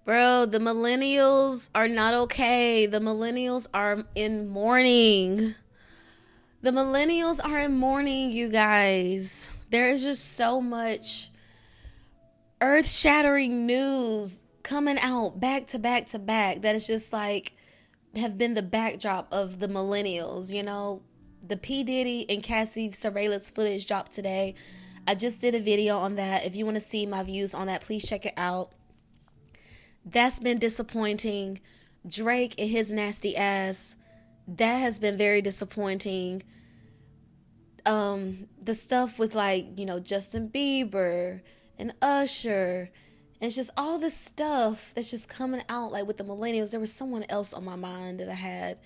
Bro, the millennials are not okay. The millennials are in mourning. The millennials are in mourning, you guys. There is just so much earth shattering news coming out back to back to back that is just like have been the backdrop of the millennials, you know. The P. Diddy and Cassie surveillance footage dropped today. I just did a video on that. If you want to see my views on that, please check it out. That's been disappointing. Drake and his nasty ass, that has been very disappointing. The stuff with like, Justin Bieber and Usher. And it's just all this stuff that's just coming out like with the millennials. There was someone else on my mind that I had.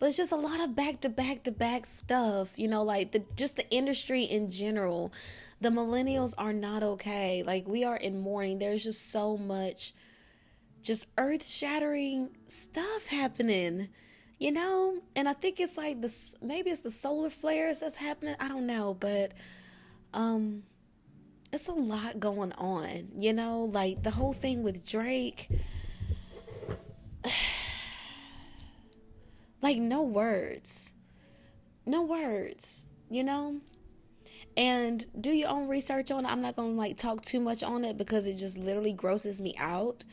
But it's just a lot of back to back to back stuff, like the industry in general. The millennials are not okay. Like we are in mourning. There's just so much just earth shattering stuff happening, and I think it's like this, maybe it's the solar flares that's happening, I don't know, but um it's a lot going on, like the whole thing with Drake. Like no words, no words, and do your own research on it. I'm not gonna like talk too much on it because it just literally grosses me out.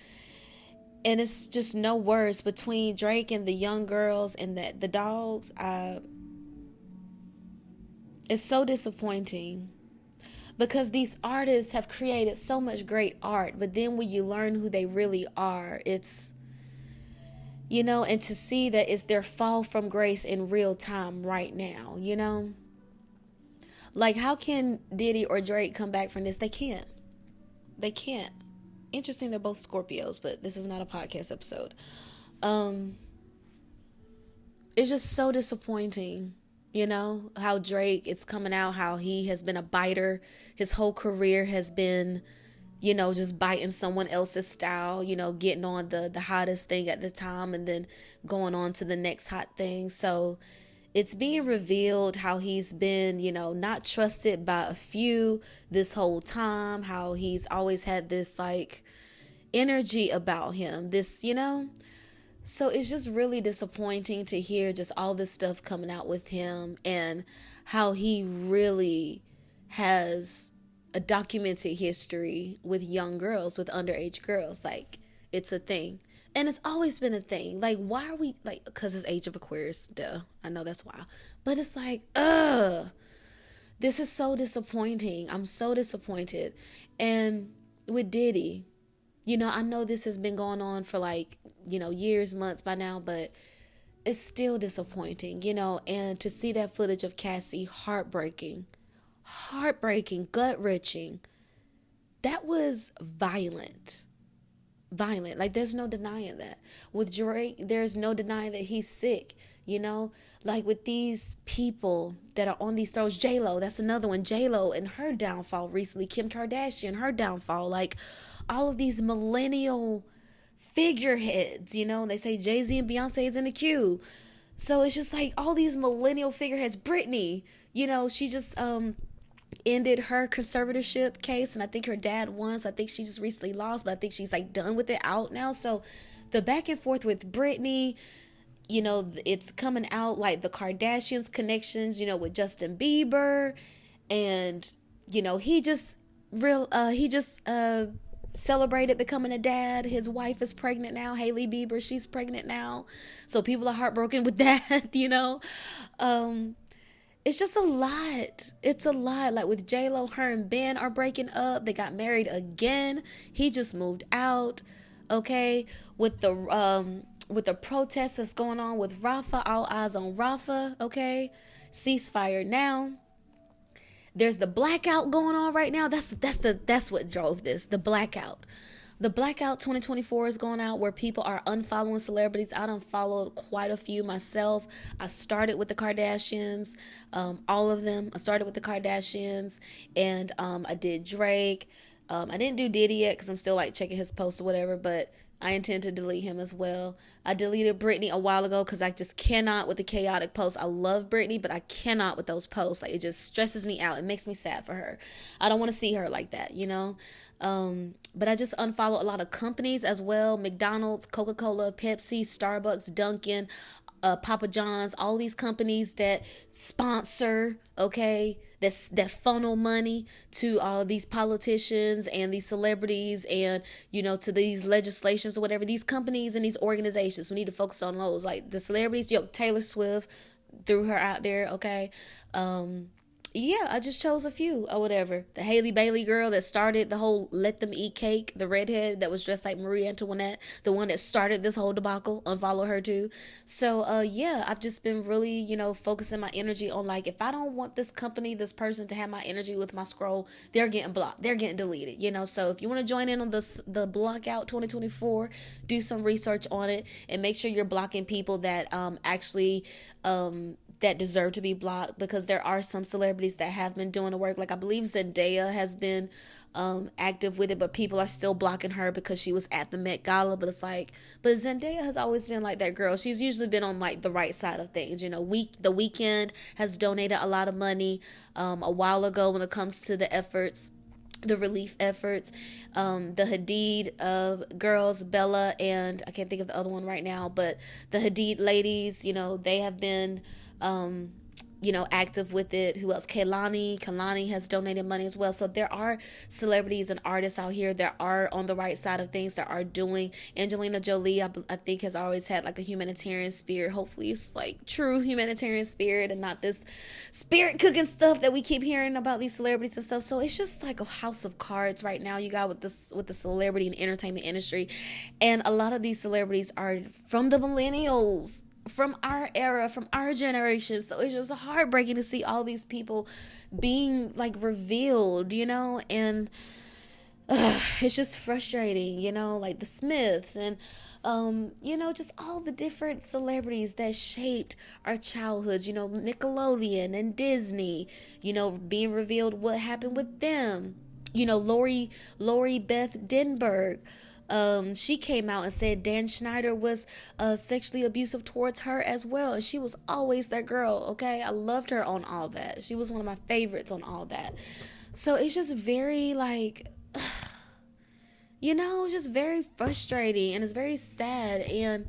And it's just no words between Drake and the young girls and the dogs. It's so disappointing because these artists have created so much great art, but then when you learn who they really are, it's, and to see that it's their fall from grace in real time right now, like how can Diddy or Drake come back from this? They can't. Interesting, they're both Scorpios, but this is not a podcast episode. um it's just so disappointing, how Drake, it's coming out how he has been a biter. His whole career has been, just biting someone else's style, getting on the hottest thing at the time and then going on to the next hot thing. So it's being revealed how he's been, not trusted by a few this whole time, how he's always had this like energy about him, this, so it's just really disappointing to hear just all this stuff coming out with him and how he really has a documented history with young girls, with underage girls. Like, it's a thing. And it's always been a thing. Like, why are we, like, because it's Age of Aquarius, duh. I know that's why. But it's like, this is so disappointing. I'm so disappointed. And with Diddy, I know this has been going on for like, years, months by now, but it's still disappointing, and to see that footage of Cassie, heartbreaking, gut wrenching. That was violent. Violent. Like there's no denying that. With Drake, there's no denying that he's sick, like with these people that are on these thrones. J-Lo, that's another one. J-Lo and her downfall recently. Kim Kardashian, her downfall. Like all of these millennial figureheads, they say Jay-Z and Beyonce is in the queue. So it's just like all these millennial figureheads. Britney, she just ended her conservatorship case, and I think her dad won. So I think she just recently lost, but I think she's like done with it, out now. So the back and forth with Britney, it's coming out like the Kardashians connections, with Justin Bieber, and he just celebrated becoming a dad. His wife is pregnant now, Hailey Bieber. She's pregnant now, so people are heartbroken with that. It's just a lot. It's a lot. Like with J-Lo, her and Ben are breaking up. They got married again. He just moved out. Okay, with the protest that's going on with Rafa, all eyes on Rafa. Okay, ceasefire now. There's the blackout going on right now. That's what drove this. The blackout. The blackout 2024 is going out where people are unfollowing celebrities. I done followed quite a few myself. I started with the Kardashians, all of them. I started with the Kardashians, and I did Drake. I didn't do Diddy yet because I'm still like checking his posts or whatever, but I intend to delete him as well. I deleted Britney a while ago because I just cannot with the chaotic posts. I love Britney, but I cannot with those posts. Like, it just stresses me out. It makes me sad for her. I don't want to see her like that, you know? But I just unfollow a lot of companies as well. McDonald's, Coca-Cola, Pepsi, Starbucks, Dunkin', Papa John's, all these companies that sponsor, okay, that funnel money to all these politicians and these celebrities and, you know, to these legislations or whatever. These companies and these organizations, we need to focus on those. Like the celebrities, Taylor Swift threw her out there, okay. Yeah, I just chose a few or whatever. The Haley Bailey girl that started the whole let them eat cake, the redhead that was dressed like Marie Antoinette, the one that started this whole debacle, unfollow her too. So yeah, I've just been really, you know, focusing my energy on like, if I don't want this company, this person to have my energy with my scroll, they're getting blocked, they're getting deleted, you know. So if you want to join in on the block out 2024, do some research on it and make sure you're blocking people that actually that deserve to be blocked, because there are some celebrities that have been doing the work. Like I believe Zendaya has been active with it, but people are still blocking her because she was at the Met Gala. But it's like, but Zendaya has always been like that girl. She's usually been on like the right side of things, you know. The Weeknd has donated a lot of money a while ago when it comes to the relief efforts. The Hadid girls, Bella, and I can't think of the other one right now, but the Hadid ladies, you know, they have been you know, active with it. Who else? Kalani has donated money as well. So there are celebrities and artists out here that are on the right side of things, that are doing. Angelina Jolie, I think, has always had like a humanitarian spirit. Hopefully it's like true humanitarian spirit and not this spirit cooking stuff that we keep hearing about these celebrities and stuff. So it's just like a house of cards right now you got with the celebrity and entertainment industry. And a lot of these celebrities are from the millennials, from our era, from our generation. So it's just heartbreaking to see all these people being like revealed, you know. And it's just frustrating, you know, like the Smiths and you know, just all the different celebrities that shaped our childhoods, you know, Nickelodeon and Disney, you know, being revealed what happened with them. You know, Lori Beth Denberg, she came out and said Dan Schneider was sexually abusive towards her as well. And she was always that girl, okay? I loved her on all that. She was one of my favorites on all that. So it's just very like, you know, just very frustrating, and it's very sad. And,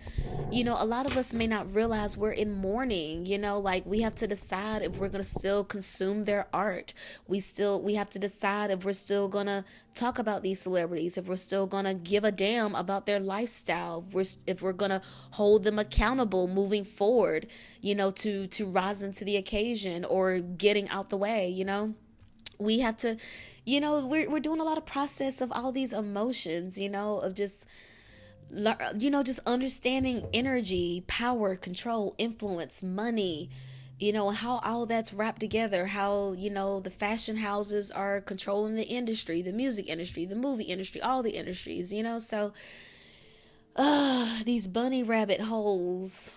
you know, a lot of us may not realize we're in mourning, you know, like we have to decide if we're going to still consume their art. We have to decide if we're still going to talk about these celebrities, if we're still going to give a damn about their lifestyle, if we're going to hold them accountable moving forward, you know, to rise into the occasion or getting out the way, you know. We have to, you know, we're doing a lot of process of all these emotions, you know, of just, you know, just understanding energy, power, control, influence, money, you know, how all that's wrapped together, how, you know, the fashion houses are controlling the industry, the music industry, the movie industry, all the industries, you know. So these bunny rabbit holes,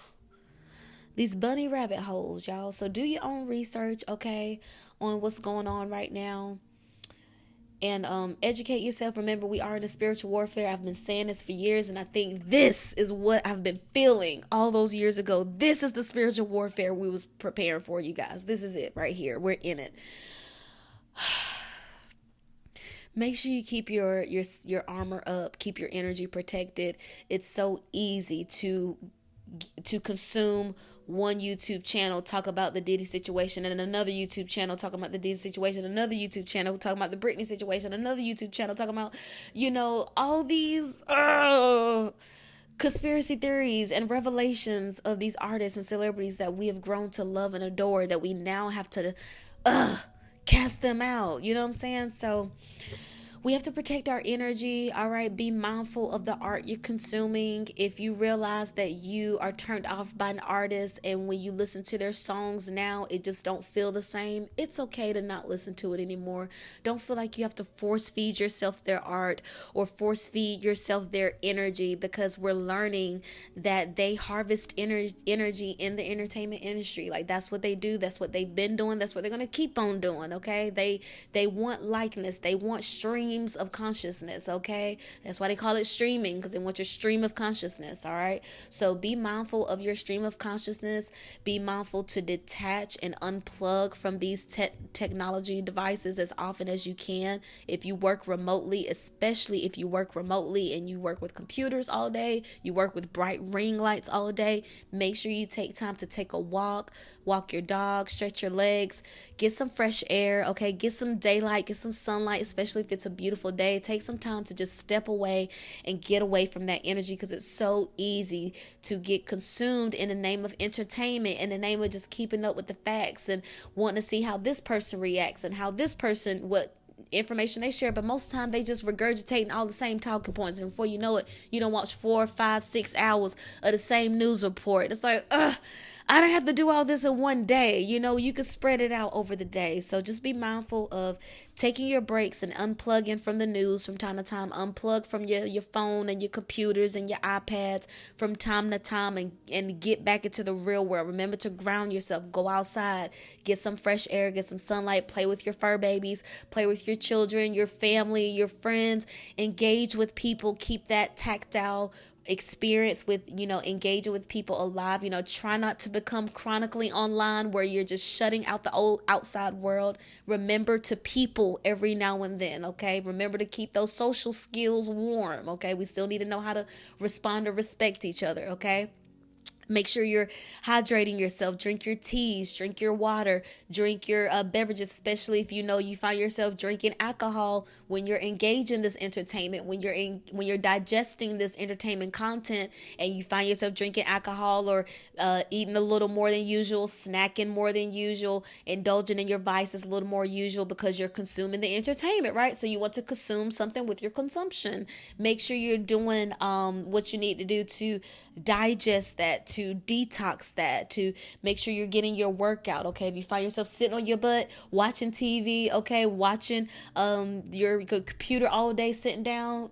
y'all. So do your own research, okay, on what's going on right now, and educate yourself. Remember, we are in a spiritual warfare. I've been saying this for years, and I think this is what I've been feeling all those years ago. This is the spiritual warfare we was preparing for, you guys. This is it right here. We're in it. Make sure you keep your armor up, keep your energy protected. It's so easy to consume one YouTube channel talk about the Diddy situation, and another YouTube channel talking about the Diddy situation, another YouTube channel talking about the Britney situation, another YouTube channel talking about, you know, all these conspiracy theories and revelations of these artists and celebrities that we have grown to love and adore, that we now have to cast them out, you know what I'm saying? So we have to protect our energy, all right? Be mindful of the art you're consuming. If you realize that you are turned off by an artist, and when you listen to their songs now, it just don't feel the same, it's okay to not listen to it anymore. Don't feel like you have to force feed yourself their art or force feed yourself their energy, because we're learning that they harvest energy in the entertainment industry. Like, that's what they do. That's what they've been doing. That's what they're going to keep on doing, okay? They want likeness. They want streams. streams of consciousness, okay? That's why they call it streaming, because they want your stream of consciousness, all right? So be mindful of your stream of consciousness. Be mindful to detach and unplug from these technology devices as often as you can. If you work remotely, especially if you work remotely and you work with computers all day, you work with bright ring lights all day, make sure you take time to take a walk your dog, stretch your legs, get some fresh air, okay? Get some daylight, get some sunlight, especially if it's a beautiful day. Take some time to just step away and get away from that energy, because it's so easy to get consumed in the name of entertainment, in the name of just keeping up with the facts and wanting to see how this person reacts and how this person, what information they share. But most of the time they just regurgitating all the same talking points, and before you know it, you don't watch 4, 5, 6 hours of the same news report. It's like, I don't have to do all this in one day. You could spread it out over the day. So just be mindful of taking your breaks and unplugging from the news from time to time. Unplug from your phone and your computers and your iPads from time to time, and get back into the real world. Remember to ground yourself. Go outside. Get some fresh air. Get some sunlight. Play with your fur babies. Play with your children, your family, your friends. Engage with people. Keep that tactile experience with, engaging with people alive. Try not to become chronically online where you're just shutting out the old outside world. Remember to people every now and then, okay? Remember to keep those social skills warm, okay? We still need to know how to respond or respect each other, okay? Make sure you're hydrating yourself. Drink your teas, drink your water, drink your beverages, especially if you find yourself drinking alcohol when you're engaged in this entertainment, when you're digesting this entertainment content, and you find yourself drinking alcohol or eating a little more than usual, snacking more than usual, indulging in your vices a little more usual because you're consuming the entertainment, right? So you want to consume something with your consumption. Make sure you're doing what you need to do to digest that, to detox that, to make sure you're getting your workout, okay? If you find yourself sitting on your butt watching TV, okay, watching your computer all day sitting down,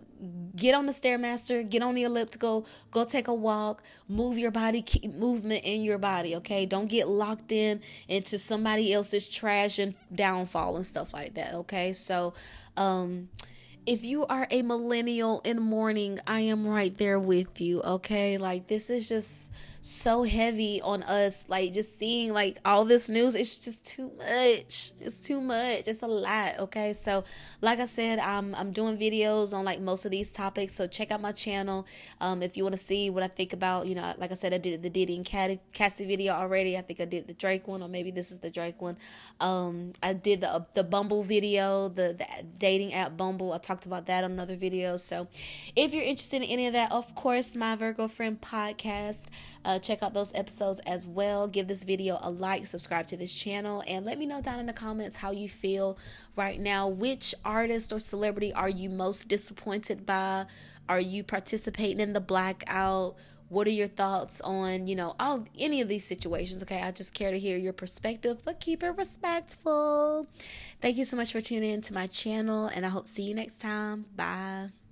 get on the Stairmaster, get on the elliptical, go take a walk, move your body, keep movement in your body, okay? Don't get locked into somebody else's trash and downfall and stuff like that, okay? So if you are a millennial in mourning, I am right there with you, okay? Like, this is just so heavy on us. Like, just seeing, like, all this news, it's just too much. It's too much. It's a lot, okay? So, like I said, I'm doing videos on, like, most of these topics, so check out my channel. If you want to see what I think about, like I said, I did the Diddy and Cassie video already. I think I did the Drake one, or maybe this is the Drake one. I did the Bumble video, the dating app Bumble. I talked about that on another video. So if you're interested in any of that, of course, My Virgo Friend podcast, check out those episodes as well. Give this video a like, subscribe to this channel, and let me know down in the comments how you feel right now. Which artist or celebrity are you most disappointed by? Are you participating in the blackout? What are your thoughts on, any of these situations? Okay, I just care to hear your perspective, but keep it respectful. Thank you so much for tuning in to my channel, and I hope to see you next time. Bye.